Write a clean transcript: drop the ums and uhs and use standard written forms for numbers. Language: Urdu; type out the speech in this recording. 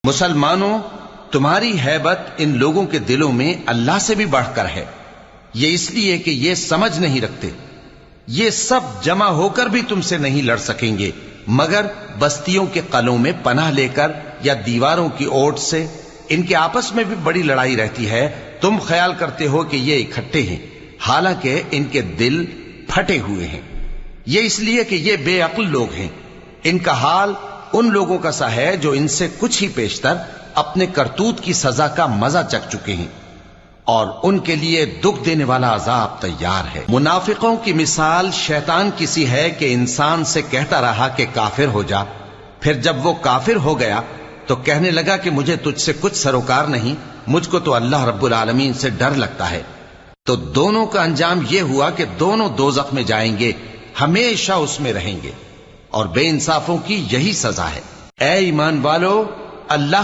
مسلمانوں، تمہاری ہیبت ان لوگوں کے دلوں میں اللہ سے بھی بڑھ کر ہے، یہ اس لیے کہ یہ سمجھ نہیں رکھتے۔ یہ سب جمع ہو کر بھی تم سے نہیں لڑ سکیں گے مگر بستیوں کے قلعوں میں پناہ لے کر یا دیواروں کی اوٹ سے۔ ان کے آپس میں بھی بڑی لڑائی رہتی ہے، تم خیال کرتے ہو کہ یہ اکٹھے ہیں، حالانکہ ان کے دل پھٹے ہوئے ہیں۔ یہ اس لیے کہ یہ بے عقل لوگ ہیں۔ ان کا حال ان لوگوں کا سا ہے جو ان سے کچھ ہی پیشتر اپنے کرتوت کی سزا کا مزہ چکھ چکے ہیں، اور ان کے لیے دکھ دینے والا عذاب تیار ہے۔ منافقوں کی مثال شیطان کی سی ہے کہ انسان سے کہتا رہا کہ کافر ہو جا، پھر جب وہ کافر ہو گیا تو کہنے لگا کہ مجھے تجھ سے کچھ سروکار نہیں، مجھ کو تو اللہ رب العالمین سے ڈر لگتا ہے۔ تو دونوں کا انجام یہ ہوا کہ دونوں دوزخ میں جائیں گے، ہمیشہ اس میں رہیں گے، اور بے انصافوں کی یہی سزا ہے۔ اے ایمان والو، اللہ